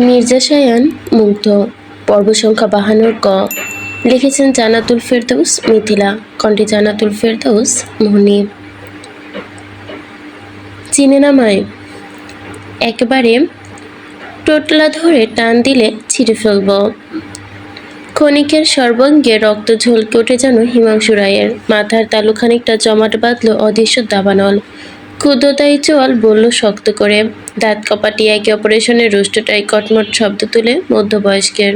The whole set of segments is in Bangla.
মির্জা শায়ান মুগ্ধ। পর্ব সংখ্যা 52 ক। লিখেছেন জান্নাতুল ফেরদৌস মিথিলা। কণ্ঠে জান্নাতুল ফেরদৌস মোহনী। চিনে নামায় একেবারে টোটলা ধরে টান দিলে ছিঁড়ে ফেলব। ক্ষণিকের সর্বাঙ্গে রক্ত ঝলকে ওঠে যেন হিমাংশু রায়ের। মাথার তালু খানিকটা জমাট বাঁধল অদৃশ্য দাবানল। ক্ষুদ্রতাই চোয়াল বলল শক্ত করে। দাঁত কপাটি একে অপারেশনের রুষ্টটাই কটমট শব্দ তুলে মধ্যবয়স্কের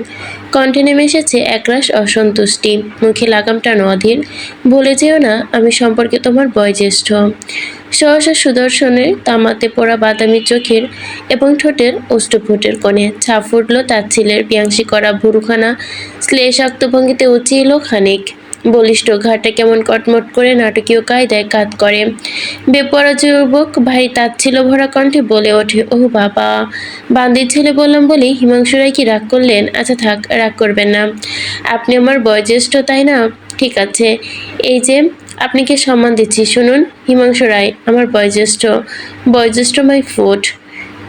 কণ্ঠে নেমে এসেছে একরাশ অসন্তুষ্টি। মুখে লাগাম টানো অধীর। ভুলে যেও না আমি সম্পর্কে তোমার বয়োজ্যেষ্ঠ। সহসা সুদর্শনের তামাতে পোড়া বাদামি চোখের এবং ঠোঁটের অষ্টফুটের কোণে ছাপ ফুটল তাচ্ছিলের পিয়াংসি করা ভুরুখানা শ্লেষাক্ত ভঙ্গিতে উঁচিল খানিক। বলিষ্ঠ ঘাটে কেমন কটমট করে নাটকীয় কায়দায় কাত করে। বেপরা যুবক ভারী তাচ্ছিল ভরা কণ্ঠে বলে ওঠে, ও বাবা, বান্দির ছেলে বললাম বলেই হিমাংশু রায় কি রাগ করলেন? আচ্ছা থাক, রাগ করবেন না। আপনি আমার বয়োজ্যেষ্ঠ তাই না? ঠিক আছে, এই যে আপনাকে সম্মান দিচ্ছি, শুনুন। হিমাংশু রায় আমার বয়োজ্যেষ্ঠ। বয়োজ্যেষ্ঠ মাই ফুট।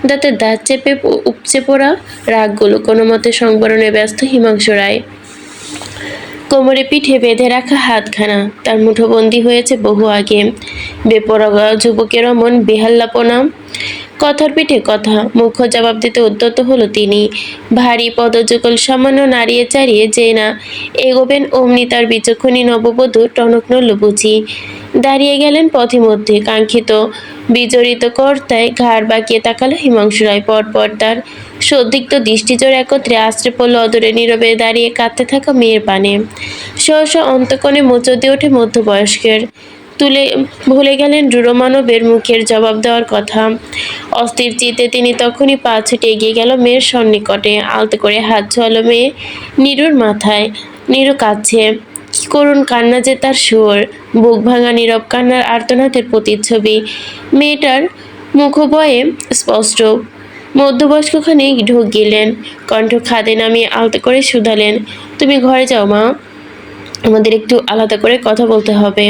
দাঁতে দাঁত চেপে উপচে পড়া রাগগুলো কোনো মতে সংবরণে ব্যস্ত হিমাংশু রায়। কোমরে পিঠে বেঁধে রাখা হাতখানা তার মুঠোবন্দি হয়েছে বহু আগে। বেপরোয়া যুবকের অমন বেহাল্লাপনা। কথার পিঠে কথা, মুখ্য জবাব দিতে উদ্যত হলো তিনি। ভারী পদযুগল সামান্য নাড়িয়ে চাড়িয়ে যে না এগোবেন অমনি তার বিচক্ষণী নববধূ টনক নড়ল বুঝি। দাঁড়িয়ে গেলেন পথিমধ্যে কাঙ্ক্ষিত বিজড়িত কর্তায় ঘাড় বাঁকিয়ে তাকালো হিমাংশু রায়। পরপর তার সদ্দিগ্ধ দৃষ্টিজোর একত্রে আশ্রে পড়ল অদূরে নীরবে দাঁড়িয়ে কাঁদতে থাকা মেয়ের পানে। সহসা অন্তকণে মোচড় দিয়ে ওঠে মধ্যবয়স্কের। ভুলে গেলেন রূঢ় মানবের মুখের জবাব দেওয়ার কথা। অস্থির চিত্তে তিনি তখনই পা ছুটে এগিয়ে গেল মেয়ের সন্নিকটে। আলতো করে হাত ছোঁয়ালো মেয়ে নীরুর মাথায়। নীরু কাঁদছে। কি করুণ কান্না যে তার সুর। বুক ভাঙা নীরব কান্নার আর্তনাদের প্রতিচ্ছবি মেয়েটার মুখবয়ে স্পষ্ট। মধ্যবয়স্ক খানিক ঢোক গিলেন, কণ্ঠ খাদে নামিয়ে আলতো করে শুধালেন, তুমি ঘরে যাও মা, আমাদের একটু আলাদা করে কথা বলতে হবে।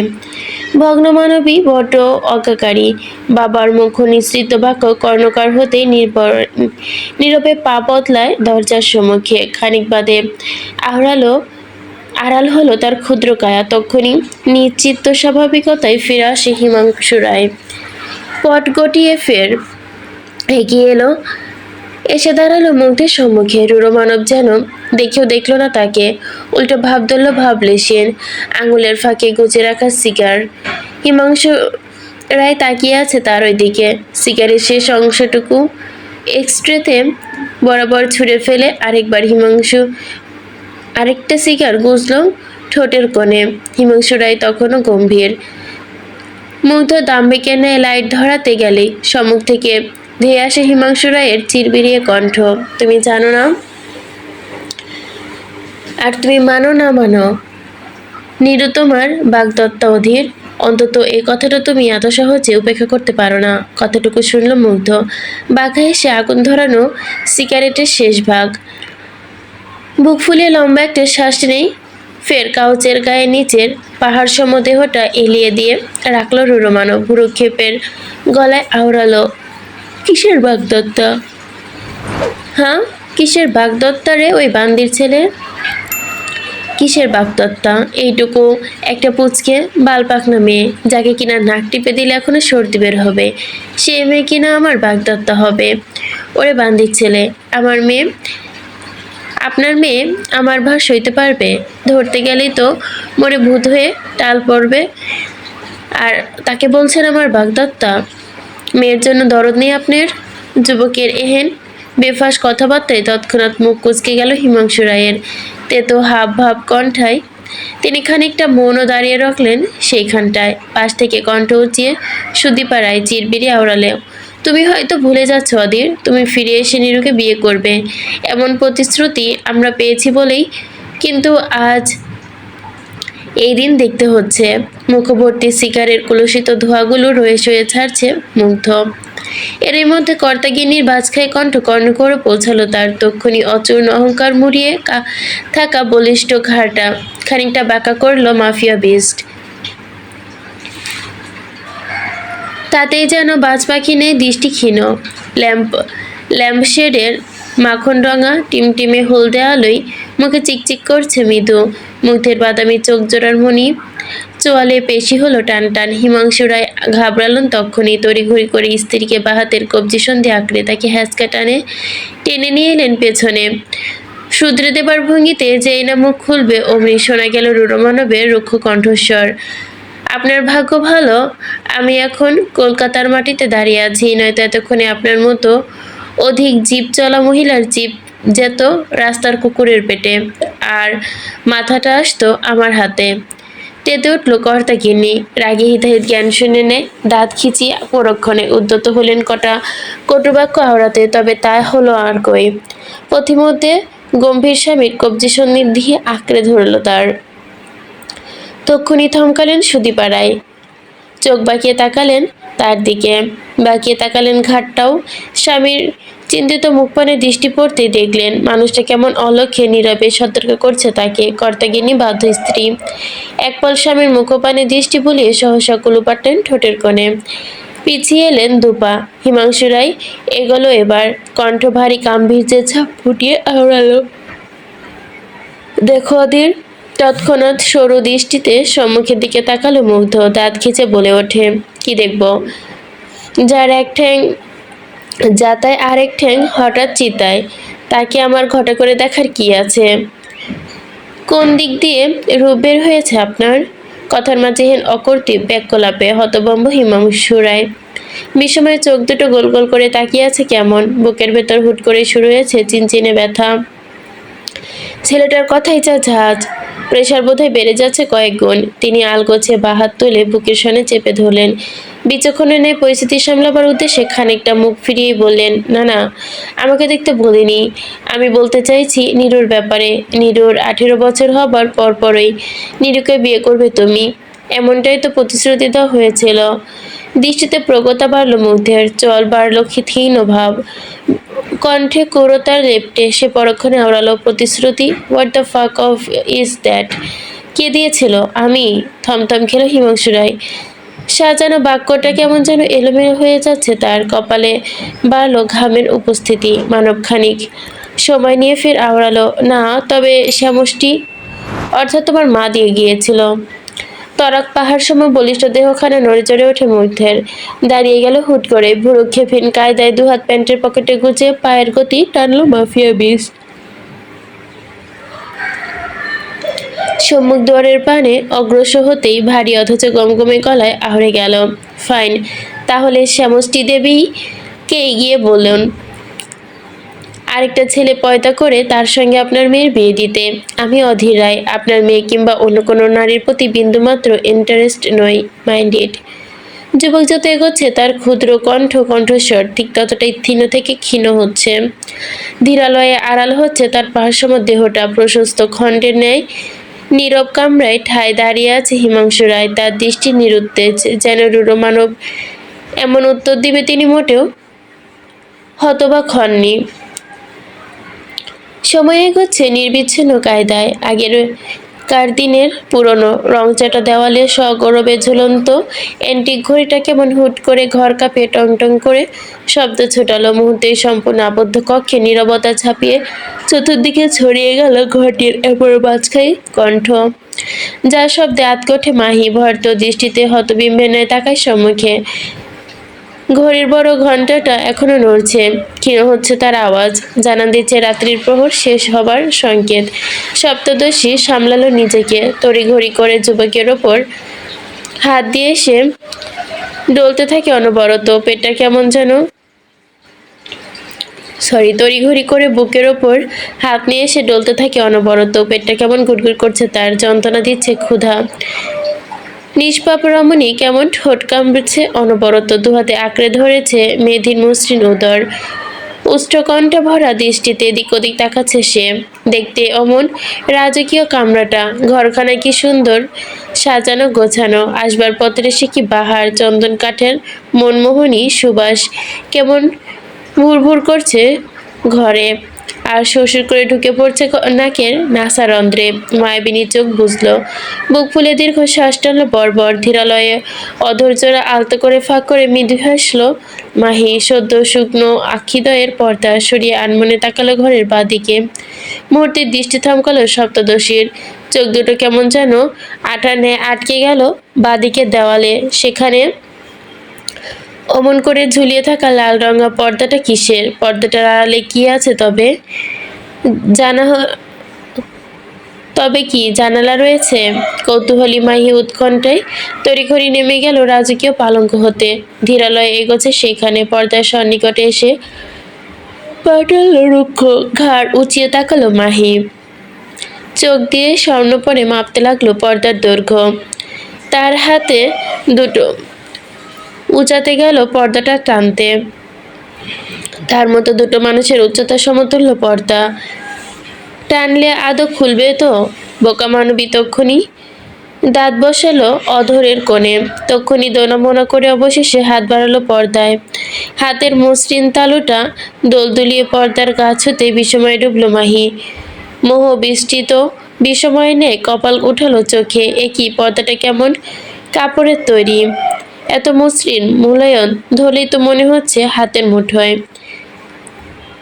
ভগ্নমানবী বড্ড অজ্ঞাকারী। বাবার মুখ নিঃসৃত বাক্য কর্ণকার হতেই নীরবে পা বদলায় দরজার সম্মুখে। খানিক বাদে আড়াল হলো তার ক্ষুদ্র কায়া। তখনই নিশ্চিত্ত স্বাভাবিকতায় ফিরে আসে হিমাংশু রায়। পট গটিয়ে ফের এগিয়ে এলো, এসে দাঁড়ালো মুগ্ধের সম্মুখে। রূঢ় মানব যেন দেখেও দেখল না তাকে, উল্টো ভাব ধরল ভাবলেশীন। আঙুলের ফাঁকে গুজে রাখা সিগার। হিমাংশু রায় তাকিয়ে আছে তার ওই দিকে। সিগারের শেষ অংশটুকু এক্সট্রেতে বরাবর ছুঁড়ে ফেলে আরেকটা সিগার গুজল ঠোঁটের কোণে। হিমাংশু রায় তখনও গম্ভীর। মুগ্ধ দাম্ভিকের ন্যায় লাইট ধরাতে গেলেই সম্মুখ থেকে ধেয়ে আসে হিমাংশু রায়ের চিরবিরিয়ে কণ্ঠ, তুমি জানো না, আর তুমি মানো না মানো, নীরু তোমার বাগদত্তা অধীর। অন্তত এই কথাটা তুমি এত সহজে উপেক্ষা করতে পারো না। কথাটুকু শুনল মুগ্ধ। বাঁকা হেসে আগুন ধরানো সিগারেটের শেষ ভাগ। বুক ফুলিয়ে লম্বা একটা শ্বাস নেই, ফের কাউচের গায়ে নিচের পাহাড় সম দেহটা এলিয়ে দিয়ে রাখলো রূঢ় মানব। ভ্রুক্ষেপের গলায় আওড়ালো, কিসের বাগদত্তা? হ্যাঁ, কিসের বাগদত্তা রে ওই বান্দির ছেলে? কিসের বাগদত্তা? এইটুকু একটা পুচকে বালপাকনা মেয়ে, যাকে কিনা নাক টিপে দিলে এখনো সর্দি বের হবে, সে মেয়ে কিনা আমার বাগদত্তা হবে? ওরে বান্দির ছেলে, আমার মেয়ে, আপনার মেয়ে আমার ভার সইতে পারবে? ধরতে গেলেই তো মরে ভূত হয়ে টাল পড়বে, আর তাকে বলছেন আমার বাগদত্তা? মেয়ের জন্য দরদ নেই আপনার? যুবকের এহেন বেফাস কথাবার্তায় তৎক্ষণাৎ মুখ কুঁচকে গেল হিমাংশু রায়ের। তেতো হাব ভাব কণ্ঠায় তিনি খানিকটা মৌন দাঁড়িয়ে রাখলেন সেইখানটায়। পাশ থেকে কণ্ঠ উঁচিয়ে সুদীপা রায় চিরবিরি আওড়ালে, তুমি হয়তো ভুলে যাচ্ছ অধীর, তুমি ফিরে এসে নীরুকে বিয়ে করবে এমন প্রতিশ্রুতি আমরা পেয়েছি বলেই কিন্তু আজ এই দিন দেখতে হচ্ছে। মুখভর্তি সিগারের কলুষিত ধোঁয়াগুলো রয়ে শুয়ে ছাড়ছে মুগ্ধ। এরই মধ্যে কর্তাগিনীর বাজখায় কণ্ঠ কর্ণ করে পৌঁছালো তার। তক্ষুনি অচূর্ণ অহংকার মুড়িয়ে থাকা বলিষ্ঠ ঘাড়টা খানিকটা বাঁকা করলো মাফিয়া বিস্ট। তাতেই যেন বাজ পাখি নেই দৃষ্টি ক্ষীণ। ল্যাম্পশেডের মাখন রঙা টিমটিমে হলদে আলোয় মুখে চিকচিক করছে মৃদু, মুখের বাদামি চোখ জোড়ার মণি, চোয়ালে পেশি হলো টান টান। হিমাংশু রায় ঘাবড়ালেন তখনই, তড়িঘড়ি করে স্ত্রীকে বাহাতের কবজি সন্ধি আঁকড়ে তাকে হ্যাঁচকা টানে টেনে নিয়ে এলেন পেছনে। শুধরে দেবার ভঙ্গিতে যেই না মুখ খুলবে অমনি শোনা গেল রূঢ় মানবের রুক্ষ কণ্ঠস্বর, আপনার ভাগ্য ভালো আমি এখন কলকাতার মাটিতে দাঁড়িয়ে আছি, নয়তো এতক্ষণে আপনার মতো অধিক জিপ চলা মহিলার জিপ যেত রাস্তার কুকুরের পেটে, আর মাথাটা আসতো আমার হাতে। তেতে উঠল কর্তাগিন্নি, রাগে হিতাহিত জ্ঞান শুনে নেয়, দাঁত খিচিয়ে পরক্ষণে উদ্যত হলেন কটা কটুবাক্য আওড়াতে, তবে তা হলো আর কই। পথিমধ্যে গম্ভীর স্বামীর কবজি সন্নিধি আঁকড়ে ধরল তার। তক্ষুনি থমকালেন সুদীপাড়ায়, চোখ বাঁকিয়ে তাকালেন তার দিকে, বাঁকিয়ে তাকালেন ঘাটটাও। স্বামীর চিন্তিত মুখপানে দৃষ্টি পড়তে দেখলেন মানুষটা কেমন অলক্ষ্যে নীরবে সতর্ক করছে তাকে। কর্তাগিন্নি বাধ্য স্ত্রী একপল স্বামীর মুখপানে দৃষ্টি বুলিয়ে সহসা কুলু পাটলেন ঠোঁটের কোণে। পিছিয়ে এলেন দুপা। হিমাংশু রায় এগোলো এবার, কণ্ঠ ভারী গাম্ভীর্যের ছাপ ফুটিয়ে আওড়ালো, দেখো অধীর। তৎক্ষণাৎ সরু দৃষ্টিতে সম্মুখের দিকে তাকালো মুগ্ধ, দাঁত খিচে বলে ওঠে, কি দেখব? যার এক ঠ্যাং যাতায় আরেক ঠ্যাং হঠাৎ চিতায়, তাকে আমার ঘটা করে দেখার কি আছে? কোন দিক দিয়ে রূপ বের হয়েছে আপনার? কথার মাঝে হেন অকর্তৃব ব্যাককলাপে হতভম্ব হিমাংশু রায়। বিষময় চোখ দুটো গোল গোল করে তাকিয়ে আছে কেমন, বুকের ভেতর হুট করে শুরু হয়েছে চিনচিনে ব্যথা। ছেলেটার কথাই যা ঝাঁজ, প্রেশার বোধহয় বেড়ে যাচ্ছে কয়েক গুণ। তিনি আলগোছে বাহাত তুলে বুকের সনে চেপে ধরলেন, বিচক্ষণে নেই পরিস্থিতি সামলাবার উদ্দেশ্যে খানিকটা মুখ ফিরিয়ে বললেন, না না, আমাকে দেখতে বলিনি, আমি বলতে চাইছি নীরুর ব্যাপারে। নীরুর 18 বছর হবার পরপরই নীরুকে বিয়ে করবে তুমি, এমনটাই তো প্রতিশ্রুতি দেওয়া হয়েছিল। দৃষ্টিতে প্রগতা বাড়ল মুগ্ধের, চল বাড়ল ক্ষীণ ভাব, কণ্ঠে ক্রূরতার লেপ্টে সে পরক্ষণে আওড়ালো, প্রতিশ্রুতি? What the fuck of is that? কে দিয়েছিল? আমি? থমথম খেল হিমাংশু রায়। সাজানো বাক্যটা কেমন যেন এলোমেলো হয়ে যাচ্ছে তার, কপালে বাড়ল ঘামের উপস্থিতি। মানবখানিক সময় নিয়ে ফের আওড়ালো, না তবে শ্যামষ্টি, অর্থাৎ তোমার মা দিয়ে গিয়েছিল। তরাক পাহাড় সম বলিষ্ঠ দেহখানা নড়ে চড়ে ওঠে মুগ্ধের, দাঁড়িয়ে গেল হুট করে, ভুরুক্ষেপহীন কায়দায় দুহাত প্যান্টের পকেটে গুজে পায়ের গতি টানলো মাফিয়া বিষ। সম্মুখ দুয়ারের পানে অগ্রসর হতেই ভারী অথচ গমগমে গলায় আহড়ে গেল, ফাইন, তাহলে শ্যামষ্টি দেবী কে এগিয়ে বললেন আরেকটা ছেলে পয়দা করে তার সঙ্গে আপনার মেয়ের বিয়ে দিতে। আমি অধীর রায়, আপনার মেয়ে কিংবা অন্য কোনো নারীর প্রতি বিন্দুমাত্র ইন্টারেস্ট নই মাইন্ডেড। যুবক যত এগোচ্ছে তার ক্ষুদ্র কণ্ঠস্বর ঠিক ততটাই ক্ষীণ থেকে ক্ষীণ হচ্ছে, ধীরালয়ে আড়াল হচ্ছে তার পাহাড়সম দেহটা। প্রশস্ত খণ্ডের ন্যায় নীরব কামরায় ঠায় দাঁড়িয়ে আছে হিমাংশু রায়, তার দৃষ্টি নিরুত্তেজ, যেন রূঢ় মানব এমন উত্তর দিবে তিনি মোটেও হতবাক হননি। সময় এগোচ্ছে নির্বিচ্ছিন্ন কায়দায়, আগেরকার দিনের পুরনো রংচাটা দেওয়ালে সগৌরবে ঝুলন্ত অ্যান্টিক ঘড়িটা কেমন হুট করে ঘর কাঁপিয়ে টং টং করে শব্দ ছোটালো। মুহূর্তেই সম্পূর্ণ আবদ্ধ কক্ষে নীরবতা ছাপিয়ে চতুর্দিকে ছড়িয়ে গেল ঘরটির এপর বাজখাই কণ্ঠ, যার শব্দে আতকে ওঠে মাহি। ভর্ত দৃষ্টিতে হতবিম্বে নেয় তাকায় সম্মুখে, ঘড়ির বড় ঘণ্টাটা এখনো নড়ছে, ক্ষীণ হচ্ছে তার আওয়াজ, জানান দিচ্ছে রাত্রির প্রহর শেষ হবার সংকেত। সপ্তদশী সামলালো নিজেকে, তড়িঘড়ি করে যুবকের ওপর হাত দিয়ে সে ডলতে থাকে অনবরত, পেটটা কেমন যেন তড়িঘড়ি করে বুকের ওপর হাত নিয়ে সে ডলতে থাকে অনবরত, পেটটা কেমন গুড়গুড় করছে তার, যন্ত্রণা দিচ্ছে ক্ষুধা। নিষ্পাপ রমণী কেমন ঠোঁট কামড়েছে অনবরত, দুহাতে আঁকড়ে ধরেছে মেধির মসৃণ উদর, উষ্ট্রকণ্ঠ ভরা দৃষ্টিতে এদিক ওদিক তাকাচ্ছে সে। দেখতে অমন রাজকীয় কামরাটা, ঘরখানা কি সুন্দর সাজানো গোছানো, আসবাবপত্রে সে কি বাহার, চন্দন কাঠের মনমোহনী সুবাস কেমন ভুরভুর করছে ঘরে, আর শ্বশুর করে ঢুকে পড়ছে নাকের নাসারন্ধ্রে। মায়াবিনী চোখ বুঝলো, বুক ফুলে দীর্ঘ শ্বাস টানলো বর্বর। ধীরালয়ে অধৈর্যরা আলতো করে ফাঁক করে মৃদু হাসলো মাহি। সদ্য শুকনো আখিদয়ের পর্দা সরিয়ে আনমনে তাকালো ঘরের বাঁদিকে। মুহূর্তের দৃষ্টি থমকালো সপ্তদশীর। চোখ দুটো কেমন যেন আঠার ন্যায় আটকে গেল বাঁদিকের দেওয়ালে। সেখানে অমন করে ঝুলিয়ে থাকা লাল রঙা পর্দাটা কিসের? পর্দাটার আড়ালে কি আছে তবে? জানা তবে কি জানালা রয়েছে? কৌতূহলী মাহি উৎকণ্ঠায় তড়িঘড়ি নেমে গেল রাজকীয় পালঙ্ক হতে। ধীরালয়ে এগোচ্ছে সেখানে। পর্দার সন্নিকটে এসে পাটাল রুক্ষ ঘাড় উঁচিয়ে তাকালো মাহি। চোখ দিয়ে স্বর্ণপরে মাপতে লাগলো পর্দার দৈর্ঘ্য। তার হাতে দুটো উঁচাতে গেল পর্দাটা টানতে। তার মতো দুটো মানুষের উচ্চতা সমতুল্য পর্দা টানলে আদৌ খুলবে তো? বোকা মানবী তক্ষুনি দাঁত বসালো অধরের কোণে। তক্ষুনি দোনামোনা করে অবশেষে হাত বাড়ালো পর্দায়। হাতের মসৃণ তালুটা দোলদুলিয়ে পর্দার গাছ হতে বিস্ময়ে ডুবলো মাহি। মোহ বিস্তৃত বিস্ময় নেই কপাল উঠালো চোখে। কি পর্দাটা কেমন কাপড়ের তৈরি, এত মসৃণ মূলায়ন, ধরলেই তো মনে হচ্ছে হাতের মুঠোয়।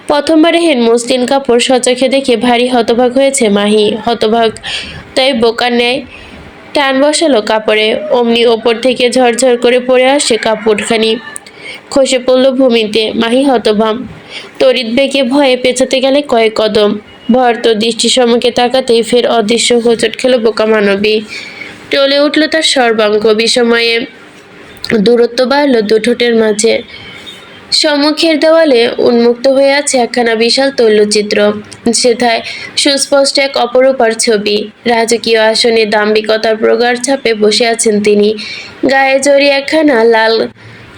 প্রথমবারে হেন মসলিন কাপড় সচক্ষে দেখে ভারী হতবাক হয়েছে মাহি। হতবাক তাই বোকার ন্যায় টান বসালো কাপড়ে। অমনি ওপর থেকে ঝরঝর করে পড়ে আসে কাপড়খানি, খসে পড়ল ভূমিতে। মাহি হতভাম, তড়িৎ বেগে ভয়ে পেছাতে গেলে কয়েক কদম। ভয়ার্ত দৃষ্টি সম্মুখে তাকাতেই ফের অদৃশ্য হোঁচট খেল বোকা মানবী। টলে উঠল তার সর্বাঙ্গ। বিস্ময়ে দূরত্ব বাড়ল দু ঠোঁটের মাঝে। সম্মুখের দেওয়ালে উন্মুক্ত হয়ে আছে একখানা বিশাল তৈলচিত্র। সেথায় সুস্পষ্ট এক অপরূপার ছবি। রাজকীয় আসনে দাম্ভিকতার প্রগাঢ় ছাপে বসে আছেন তিনি। গায়ে জড়িয়ে একখানা লাল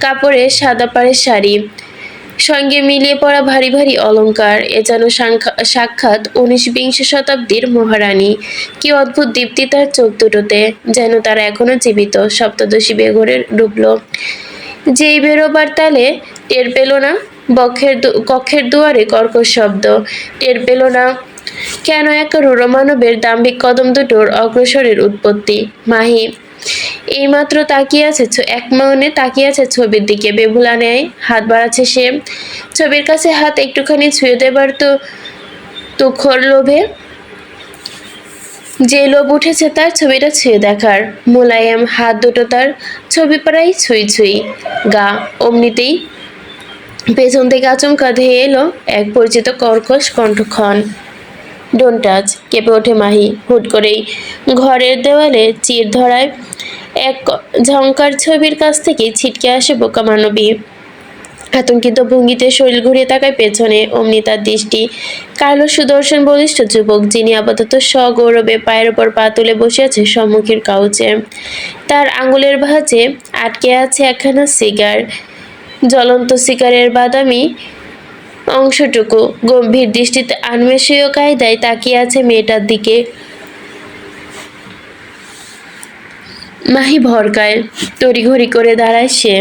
কাপড়ের সাদা পাড়ের শাড়ি, সঙ্গে মিলিয়ে পড়া ভারী ভারী অলংকার। এ যেন সাক্ষাৎ 19-20 শতাব্দীর মহারানী। কি অদ্ভুত দীপ্তি তার চোখ দুটোতে, যেন তারা এখনো জীবিত। সপ্তদশী বেঘরে ডুবল। যেই বেরোবার তালে টের পেল না কক্ষের দুয়ারে কর্কশ শব্দ। টের পেল না কেন এক রূঢ় মানবের দাম্ভিক কদম দুটোর অগ্রসরের উৎপত্তি। মাহি এইমাত্র তাকিয়ে আছে, এক মনে তাকিয়ে আছে ছবির দিকে। বেহুলা ন্যায় হাত বাড়াচ্ছে সে। ছবির কাছে হাত একটুখানি ছুঁয়ে দেবার তো তুখর লোভে। যে লোভ উঠেছে তার ছবিটা ছুঁয়ে দেখার। মোলায়েম হাত দুটো তার ছবি পাড়াই ছুঁই ছুঁই। গা অমনিতেই পেছন থেকে আচমকা ধেয়ে এলো এক পরিচিত কর্কশ কণ্ঠক্ষণ। Don't touch. কেঁপে ওঠে মাহি। হুট করেই ঘরের দেওয়ালে চির ধরায় এক ঝংকার ছবির কাছ থেকে ছিটকে আসে বোকা মানবী। আতঙ্কিত ভঙ্গিতে শরীর ঘুরিয়ে তাকায় পেছনে। অমনি তার দৃষ্টি কালো সুদর্শন বলিষ্ঠ যুবক, যিনি আপাতত সগৌরবে পায়ের ওপর পা তুলে বসে আছে সম্মুখের কাউচে। তার আঙুলের ভাঁজে আটকে আছে একখানা সিগার। জ্বলন্ত সিগারের বাদামি অংশটুকু গম্ভীর দৃষ্টিতে আনমেষীয় কায়দায় তাকিয়ে আছে মেয়েটার দিকে। মাহি ভরকায়, তড়িঘড়ি করে দাঁড়ায় সে।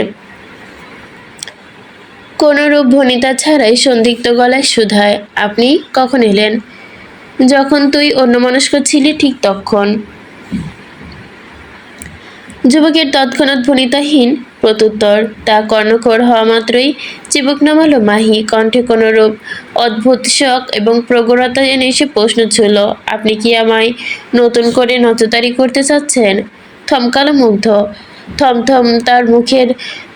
কোনরূপ ভনিতা ছাড়াই সন্দিগ্ধ গলায় শুধায়, আপনি কখন এলেন? যখন তুই অন্যমনস্ক ছিলি ঠিক তখন। যুবকের তৎক্ষণাৎ ভনিতাহীন প্রত্যুত্তর। তা কর্ণকর হওয়া মাত্রই চিবুক নামালো মাহি। কণ্ঠে কোনরূপ অদ্ভুত শখ এবং প্রগড়তা এনে সে প্রশ্ন ছুঁল, আপনি কি আমায় নতুন করে নজরদারি করতে চাচ্ছেন? থমকালো মুগ্ধ। থমথম তার মুখের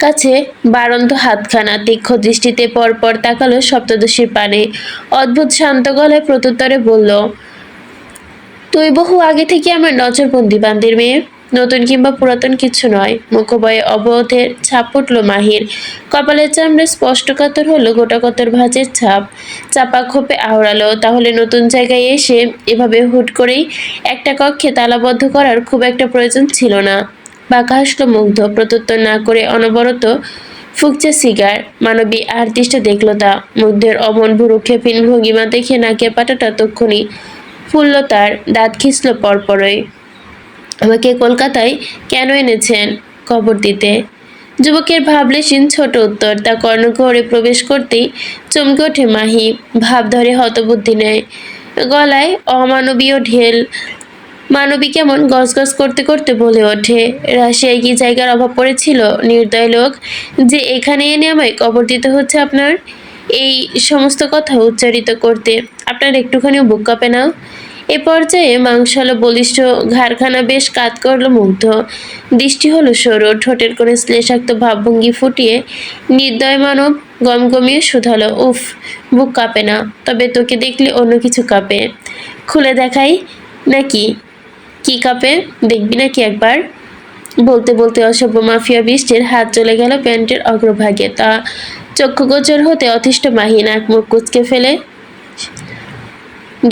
কাছে বাড়ন্ত হাতখানা। তীক্ষ্ণ দৃষ্টিতে পরপর তাকালো সপ্তদশীর পানে। অদ্ভুত শান্ত গলায় প্রত্যুত্তরে বলল, তুই বহু আগে থেকে আমার নজরবন্দি বান্দির মেয়ে, নতুন কিংবা পুরাতন কিছু নয়। মুখবয়ে অবরোধের ছাপ উঠল মাহির। কপালের চামড়ে স্পষ্টকাতর হলো গোটাকতর ভাঁজের ছাপ। চাপা ক্ষোভে আওড়ালো, তাহলে নতুন জায়গায় এসে এভাবে হুট করেই একটা কক্ষে তালাবদ্ধ করার খুব একটা প্রয়োজন ছিল না। বাঁকা হাসল মুগ্ধ। প্রত্যুত্তর না করে অনবরত ফুঁকছে সিগার। মানবী আর দৃষ্টে দেখল তা। মুগ্ধের অমন ভুরুক্ষেপহীন ভঙ্গিমা দেখে নাকের পাটাটা তক্ষুনি ফুলল তার। দাঁত খিঁচল পরপরই। আমাকে কলকাতায় কেন এনেছেন? খবর দিতে। যুবকের ভাবলেশীন ছোট উত্তর তা কর্ণগহ্বরে প্রবেশ করতেই চমকে ওঠে মাহি। ভাব ধরে হতবুদ্ধি নেয়, গলায় অমানবীয় ঢেল। মানবী কেমন গজগজ করতে করতে বলে ওঠে, রাশিয়ায় কি জায়গার অভাব পড়েছিল নির্দয় লোক, যে এখানে এনে আমায় কবর দিতে হচ্ছে আপনার? এই সমস্ত কথা উচ্চারিত করতে আপনার একটুখানিও বুক কাঁপে না? এ পর্যায়ে মাংসালো বলিষ্ঠ ঘাড়খানা বেশ কাত করল মুগ্ধ। দৃষ্টি হলো সরু, ঠোঁটের কোণে শ্লেষাক্ত ভাবভঙ্গি ফুটিয়ে নির্দয় মানব গমগমিয়ে শুধালো, উফ, বুক কাঁপে না, তবে তোকে দেখলে অন্য কিছু কাঁপে। খুলে দেখাই নাকি? কি কাঁপে দেখবি নাকি একবার? বলতে বলতে অসভ্য মাফিয়া বৃষ্টির হাত চলে গেল প্যান্টের অগ্রভাগে। তা চক্ষুগোচর হতে অতিষ্ঠ মাহি নাক মুখ কুঁচকে ফেলে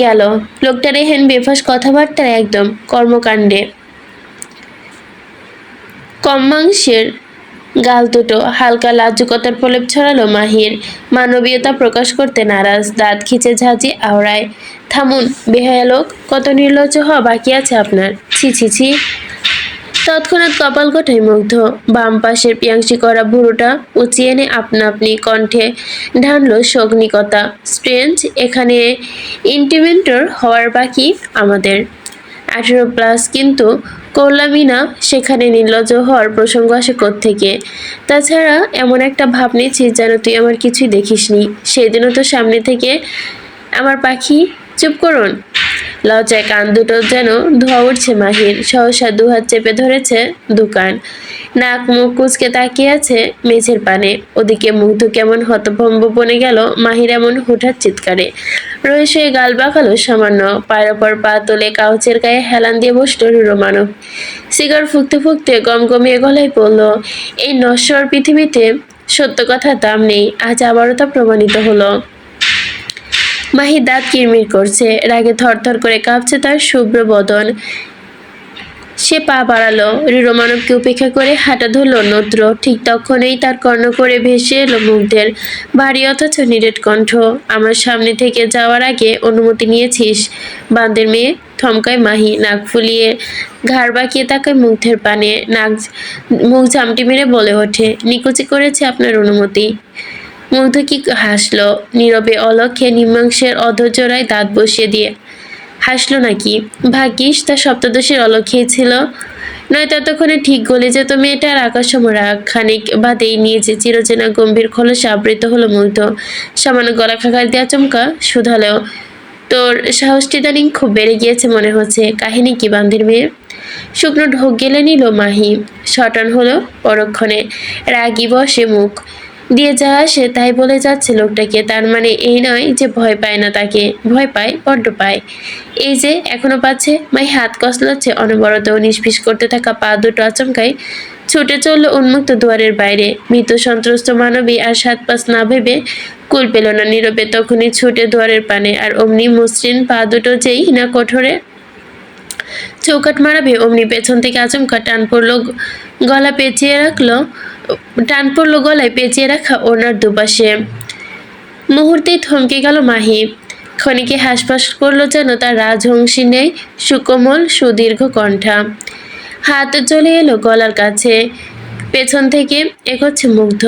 গেল। লোকটার এহেন বেফাস কথাবার্তার একদম কর্মকাণ্ডে কম মাংসের গাল দুটো হালকা লাজুকতার প্রলেপ ছড়ালো মাহির। মানবীয়তা প্রকাশ করতে নারাজ, দাঁত খিচে ঝাঁঝি আওড়ায়। থামুন বেহায়া লোক, কত নির্লজ্জ হওয়া বাকি আছে আপনার। ছি ছি ছি। তৎক্ষণাৎ কপাল কোঠায় মুগ্ধ, বাম পাশের পিয়াংশি করা ভুরুটা উঁচিয়ে এনে আপনা আপনি কণ্ঠে ঢানল সগ্নিকতা। স্ট্রেঞ্জ, এখানে ইন্টিমেন্টর হওয়ার বাকি আমাদের। 18+ কিন্তু করলামই না, সেখানে নির্লজ্জ হওয়ার প্রসঙ্গ আসে কোত্থেকে? তাছাড়া এমন একটা ভাব নিচ্ছিস যেন তুই আমার কিছুই দেখিসনি। সেদিনও তো সামনে থেকে আমার পাখি। চুপ করুন। লজ্জায় কান দুটো যেন ধোয়া উঠছে মাহির। সহসা দুহাত চেপে ধরেছে দুকান, নাক মুখ কুচকে তাকিয়ে আছে মেঝের পানে। ওদিকে মুগ্ধ কেমন হতভম্ব বনে গেল মাহির এমন হুঠাৎ চিৎকারে। রয়েস হয়ে গাল বাঁকালো সামান্য, পায়ের ওপর পা তোলে কাউচের গায়ে হেলান দিয়ে বসল রুড়ো মানব। সিগার ফুঁকতে ফুঁকতে গমগমিয়ে গলায় পড়ল, এই নশ্বর পৃথিবীতে সত্য কথার দাম নেই, আজ আবারও তা প্রমাণিত হলো। মাহি দাঁত কিরমির করছে, রাগে থরথর করে কাঁপছে তার শুভ্র বদন। সে পা বাড়ালো, রুড়ো মানবকে উপেক্ষা করে হাঁটা ধরল অন্যত্র। ঠিক তখনই তার কর্ণ করে ভেসে এলো মুগ্ধের ভারী অথচ নিরেট কণ্ঠ, আমার সামনে থেকে যাওয়ার আগে অনুমতি নিয়েছিস বান্দের মেয়ে? থমকায় মাহি, নাক ফুলিয়ে ঘাড় বাঁকিয়ে তাকায় মুগ্ধের পানে। মুখ ঝামটি মেরে বলে ওঠে, নিকুচি করেছে আপনার অনুমতি। মুগ্ধ কি হাসলো নীরবে অলক্ষে, নিম্নাংশের অধৈর্যরায় দাঁত বসিয়ে দিয়ে। হাসলো নাকি? ভাগ্যিস তা সপ্তদশীর অলক্ষেই ছিল, নয়তো এতক্ষণে ঠিক গলে যেত মেয়েটার আকাশসম রাগ। খানিক বাদেই নিজে চিরচেনা গম্ভীর খোলসে আবৃত হলো মুগ্ধ। সামান্য গলা খাকার দেওয়া চমকা শুধালেও, তোর সাহসটি ইদানিং খুব বেড়ে গিয়েছে মনে হচ্ছে। কাহিনী কি বান্দির মেয়ে? শুকনো ঢোক গেলে নিল মাহি, শটান হলো পরক্ষণে। রাগী বসে মুখ দিয়ে যা আসে তাই বলে যাচ্ছে লোকটাকে। তার মানে এই নয় যে ভয় পায় না তাকে, ভয় পায়, বড্ড পায়। এই যে এখনো পাচ্ছে। মাই হাত কসলাচ্ছে অনবরত, নিষ্পিস করতে থাকা পা দুটো আচমকাই ছুটে চলল উন্মুক্ত দুয়ারের বাইরে। মৃত সন্ত্রস্ত মানবী আর 7-5 না ভেবে কুল পেল না নীরবে তখনই ছুটে দুয়ারের পানে। আর অমনি মসৃণ পা দুটো যেই না কোঠরে চৌকাট মারাবে অমনি পেছন থেকে আচমকা টান পড়লো গলায় পেঁচিয়ে রাখা ওনার দুপাশে। মুহূর্তেই থমকে গেল মাহি, ক্ষণিকে হাঁসফাঁস করলো যেন তার রাজহংসী নেই সুকোমল সুদীর্ঘ কণ্ঠা। হাত চলে এলো গলার কাছে, পেছন থেকে এগোচ্ছে মুগ্ধ,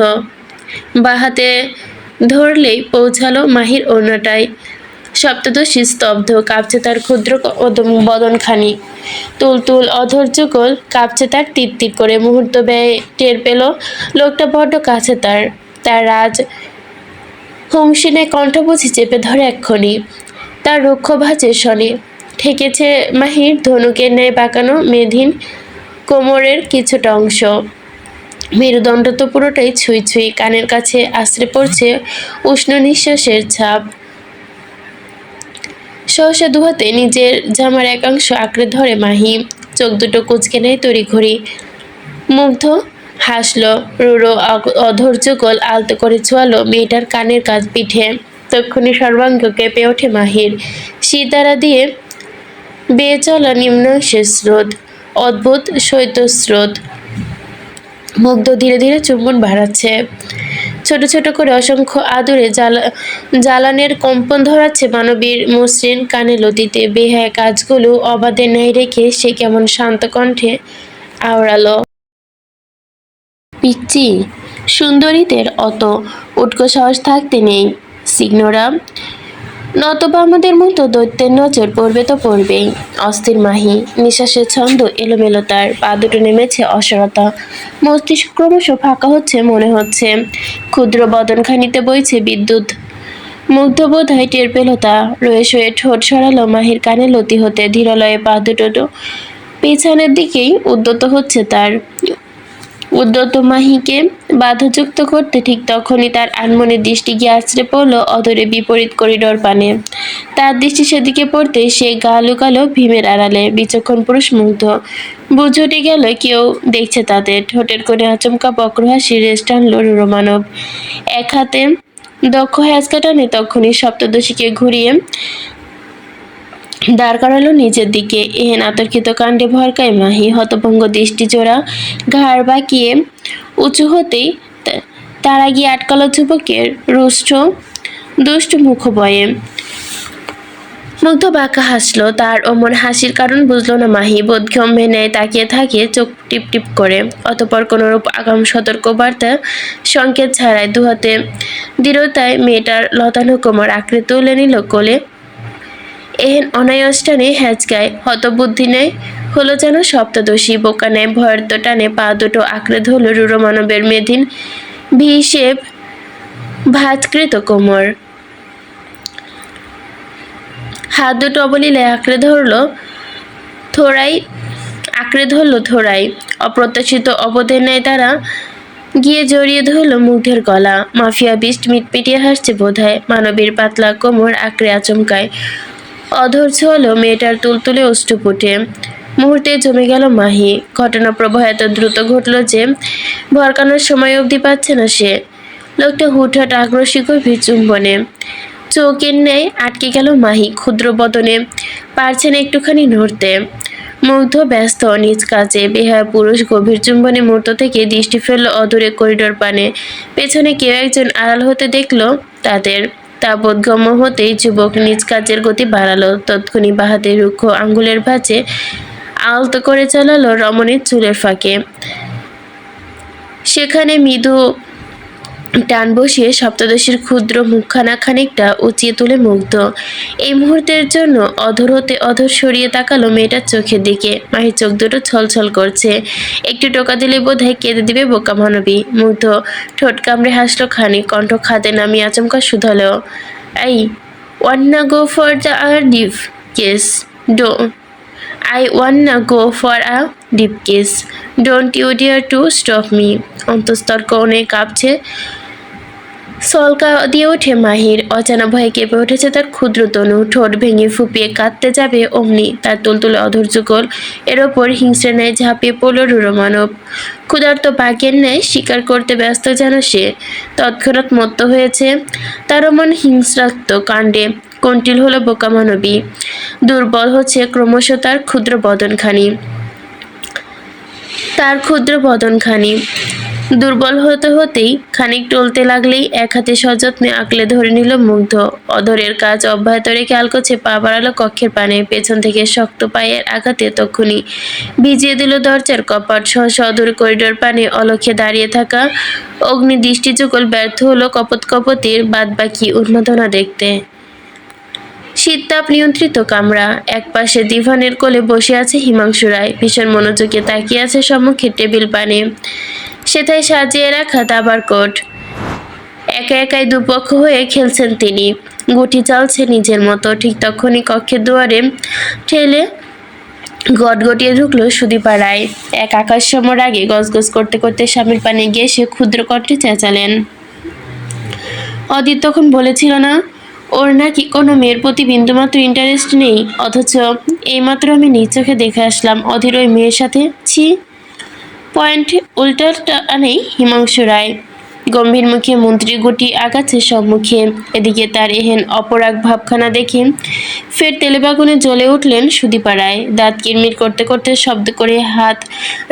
বা হাতে ধরলেই পৌঁছালো মাহির ওড়নাটায়। সপ্তদশী স্তব্ধ, কাঁপছে তার ক্ষুদ্র বদনখানি। তুলতুল অধৈর্যকল কাঁপছে তার তীর করে। মুহূর্ত ব্যয় টের পেল লোকটা বড্ড কাছে তার। তার রাজ হুংসিনে কণ্ঠ বুঝি চেপে ধরে এক্ষণি। তার রুক্ষ ভাঁজের শনে ঠেকেছে মাহির ধনুকের ন্যায় বাঁকানো মেধিন কোমরের কিছুটা অংশ। মেরুদণ্ড তো পুরোটাই ছুঁই ছুঁই, কানের কাছে আশ্রে পড়ছে উষ্ণ নিঃশ্বাসের ছাপ। সহসা দুহাতে নিজের জামার একাংশ আঁকড়ে ধরে মাহি, চোখ দুটো কুঁচকে নেয় তড়িঘড়ি। মুগ্ধ হাসলো, রুড়ো অধৈর্যকল আলতো করে ছোঁয়ালো মেয়েটার কানের কাজ পিঠে। তক্ষুনি সর্বাঙ্গ কেঁপে ওঠে মাহির, শিরদাঁড়া দিয়ে বেয়ে চলা নিম্নাংশের স্রোত, অদ্ভুত শৈত্যস্রোত। মুগ্ধ ধীরে ধীরে চুম্বন বাড়াচ্ছে, ছোট ছোট করে অসংখ্য আদুরে জ্বালানের কম্পন ধরাচ্ছে মানবীর মসৃণ কানে লতিতে। বেহায়া কাজগুলো অবাধে ন্যায় রেখে সে কেমন শান্ত কণ্ঠে আওড়ালো, পিচ্চি সুন্দরীদের অত উটকো সাহস থাকতে নেই। সিগনোরা, নতবা আমাদের মতো দৈত্যের নজর পড়বে তো পড়বেই। অস্থির মাহি, নিঃশ্বাসের ছন্দ এলোমেলো, তার পা দুটো নেমেছে অসরতা। মস্তিষ্ক ক্রমশ ফাঁকা হচ্ছে মনে হচ্ছে। ক্ষুদ্র বদনখানিতে বইছে বিদ্যুৎ। মুগ্ধ বোধ হয় টের পেল তা। রয়ে শয়ে ঠোঁট সরালো মাহির কানে লতি হতে। ধীরলয়ে পা দুটো পেছনের দিকেই উদ্যত হচ্ছে তার। উদ্যত মাহিকে বাধাযুক্ত করতে ঠিক তখনই তার আনমনে দৃষ্টি গিয়ে আছড়ে পড়ল অদূরে বিপরীত করিডোর পানে। তার দৃষ্টি সেদিকে পড়তে সে গা লুকালো ভীমের আড়ালে। বিচক্ষণ পুরুষ মুগ্ধ। বুঝ উঠে গেল কেউ দেখছে তাদের। ঠোঁটের কোণে আচমকা বক্র হাসি রেশ টানল রুরমানব। এক হাতে দক্ষ হ্যাচকা টানে তখনই সপ্তদশীকে ঘুরিয়ে দাঁড় করালো নিজের দিকে। এহেন আতর্কিত কাণ্ডে ভরকায় মাহি। হতভম্ব দৃষ্টি জোড়া ঘাড় বাঁকিয়ে উঁচু হতেই তারা গিয়ে আটকালো যুবকের রুষ্ট দুষ্ট মুখবয়ে। মুগ্ধ বাঁকা হাসলো। তার অমন হাসির কারণ বুঝলো না মাহি। বোধগম্যের ন্যায় তাকিয়ে থাকে চোখ টিপ টিপ করে। অতঃপর কোনরূপ আগাম সতর্ক বার্তা সংকেত ছাড়াই দুহাতে দৃঢ়তায় মেয়েটার লতানো কোমর আঁকড়ে তুলে নিল কোলে। এহেন অনায়াস টানে হ্যাচকায় হতবুদ্ধি নেয় হলো যেন সপ্তদশী। বোকা নেয় ভয়র্ত টানে পা দুটো আঁকড়ে ধরল রুরমানবের মেদিন ভিসেব ভাঁজকৃত কোমর। হাত দুটো অবলীলায় আঁকড়ে ধরল থোড়াই। অপ্রত্যাশিত অবধের ন্যায় তারা গিয়ে জড়িয়ে ধরল মুগ্ধের গলা। মাফিয়া বিষ্ট মিটমিটিয়ে হাসছে বোধহয়। মানবীর পাতলা কোমর আঁকড়ে আচমকায় অধৈর্য হলো মেয়েটার তুলতুলে অষ্টপুটে। মুহূর্তে জমে গেল মাহি। ঘটনা প্রবাহ এত দ্রুত ঘটল যে ভরকানোর সময় অবধি পাচ্ছে না সে। লোকটা হুটহাট আগ্রাসী গভীর চুম্বনে চৌকের ন্যায় আটকে গেল মাহি। ক্ষুদ্র বদনে পারছে না একটুখানি নড়তে। মুগ্ধ ব্যস্ত নিজ কাজে। বেহায়া পুরুষ গভীর চুম্বনে মূর্ত থেকে দৃষ্টি ফেলল অদূরে করিডোর পানে। পেছনে কেউ একজন আড়াল হতে দেখল তাদের। তা বোধগম্য হতেই যুবক নিজ কাজের গতি বাড়ালো। তৎক্ষণি বাহাতে রুক্ষ আঙ্গুলের ভাঁজে আলতো করে চালালো রমণীর চুলের ফাঁকে। সেখানে মৃদু টান বসিয়ে সপ্তদশীর ক্ষুদ্র মুখখানা খানিকটা উঁচিয়ে তুলে মুগ্ধ। এই মুহূর্তের জন্য অধর হতে অধর সরিয়ে তাকালো মেয়েটার চোখের দিকে। মাহির চোখ দুটো ছলছল করছে। একটু টোকা দিলে বোধহয় কেঁদে দিবে বোকা মানবী। মুগ্ধ ঠোঁট কামড়ে হাসলো খানিক। কণ্ঠ খাদে নামিয়ে আচমকা শুধালো, I wanna go for the deep kiss do I wanna go for a deep kiss. Don't you dare to stop me. অন্তস্তর কোণে কাঁপছে। সলকা দিয়ে ওঠে মাহির। অজানা ভয়ে কেঁপে উঠেছে তার ক্ষুদ্র তনু। ঠোঁট ভেঙে ফুপিয়ে কাঁদতে যাবে অমনি তার তুলতুলে অধৈর্যকল এর ওপর হিংস্রের ন্যায় ঝাঁপিয়ে পড়ল রুরমানব। ক্ষুধার্ত বাঘের ন্যায় শিকার করতে ব্যস্ত যেন সে। তৎক্ষণাৎ মত্ত হয়েছে তার মন হিংস্রাত্ম কাণ্ডে। কণ্টিল হলো বোকা মানবী। দুর্বল হচ্ছে ক্রমশ তার ক্ষুদ্র বদনখানি। দুর্বল হতে হতেই খানিক টলতে লাগলেই এক হাতে সযত্নে আঁকলে ধরে নিল মুগ্ধ। অধরের কাজ অব্যাহত রেখে আলকোছে পা বাড়ালো কক্ষের পানে। পেছন থেকে শক্ত পায়ের আঘাতে তক্ষুনি ভিজিয়ে দিল দরজার কপাট। সহসা অদূর করিডোর পানে অলক্ষ্যে দাঁড়িয়ে থাকা অগ্নি দৃষ্টি যুগল ব্যর্থ হলো কপোতির বাদবাকি উন্মাদনা দেখতে। শীততাপ নিয়ন্ত্রিত কামরা। একপাশে দিভানের কোলে বসে আছে হিমাংশু রায়। ভীষণ মনোযোগে তাকিয়ে আছে সম্মুখে টেবিল পানে। সেথায় সাজিয়ে রাখা দাবার কোট। একা একাই দুপক্ষ হয়ে খেলছেন তিনি। গুটি চালছে নিজের মতো। ঠিক তখনই কক্ষের দুয়ারে ঠেলে গটগটিয়ে ঢুকলো সুদীপা রায়। এক আকাশসম রাগে গজগজ করতে করতে স্বামীর পানে গিয়ে সে ক্ষুদ্র কণ্ঠে চেঁচালেন, অদিত তখন বলেছিল না ওর নাকি কোনো মেয়ের প্রতি বিন্দুমাত্র ইন্টারেস্ট নেই, অথচ এইমাত্র আমি নিজ চোখে দেখে আসলাম অধীর ওই মেয়ের সাথে। ছি! পয়েন্ট উল্টাটা নেই হিমাংশু রায়। গম্ভীর মুখে মন্ত্রী গুটি আগাচ্ছে সম্মুখে। এদিকে তার এহেন অপরাগ ভাবখানা দেখে ফের তেলেবাগুনে জ্বলে উঠলেন সুদীপা রায়। দাঁত কিরমির করতে করতে শব্দ করে হাত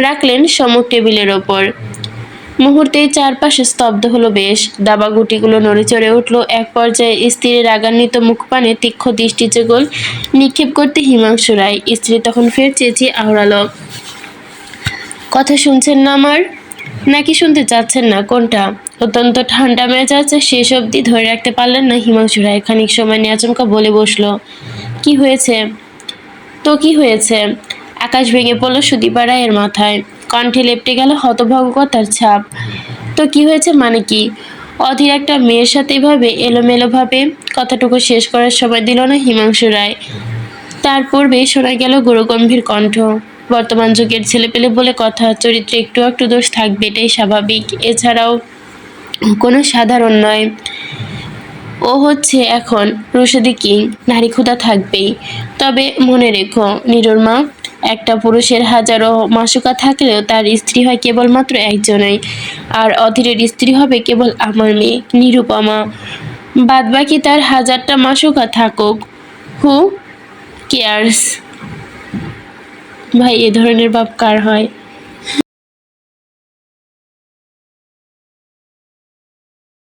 রাখলেন সম্মুখ টেবিলের ওপর। মুহূর্তেই চারপাশে স্তব্ধ হলো বেশ। দাবা গুটিগুলো নড়ে চড়ে উঠল। এক পর্যায়ে স্ত্রীর রাগান্বিত মুখপানে তীক্ষ্ণ দৃষ্টি যুগল নিক্ষেপ করতে হিমাংশু রায়। স্ত্রী তখন ফের চেঁচিয়ে আওড়ালো, কথা শুনছেন না আমার? নাকি শুনতে চাচ্ছেন না কোনটা? অত্যন্ত ঠান্ডা মেজাজে শেষ অবধি ধরে রাখতে পারলেন না হিমাংশু রায়। খানিক সময় নিয়ে আচমকা বলে বসলো, কি হয়েছে? তো কি হয়েছে? আকাশ ভেঙে পড়লো সুদীপা রায়ের মাথায়। কণ্ঠে লেপ্টে গেল হতভাগ্যতার ছাপ। তো কি হয়েছে মানে কি? অধীর একটা মেয়ের সাথে এভাবে এলোমেলোভাবে কথাটুকু শেষ করার সময় দিল না হিমাংশু রায়। তার পূর্বেই শোনা গেল গুরুগম্ভীর কণ্ঠ, বর্তমান যুগের ছেলেপেলে বলে কথা, চরিত্রে একটু একটু দোষ থাকবে, এটাই স্বাভাবিক। এছাড়াও কোনো সাধারণ নয়। ও হচ্ছে এখন রুশদি কিং, নারী ক্ষুধা থাকবেই। তবে মনে রেখো নীরুর মা, একটা পুরুষের হাজারো মাসুকা থাকলেও তার স্ত্রী হয় কেবলমাত্র একজনই, আর অধীরের স্ত্রী হবে কেবল আমার মেয়ে নিরুপমা। বাদবাকি তার হাজারটা মাসুকা থাকুক, হু কেয়ার্স? ভাই, এ ধরনের বাপ কার হয়?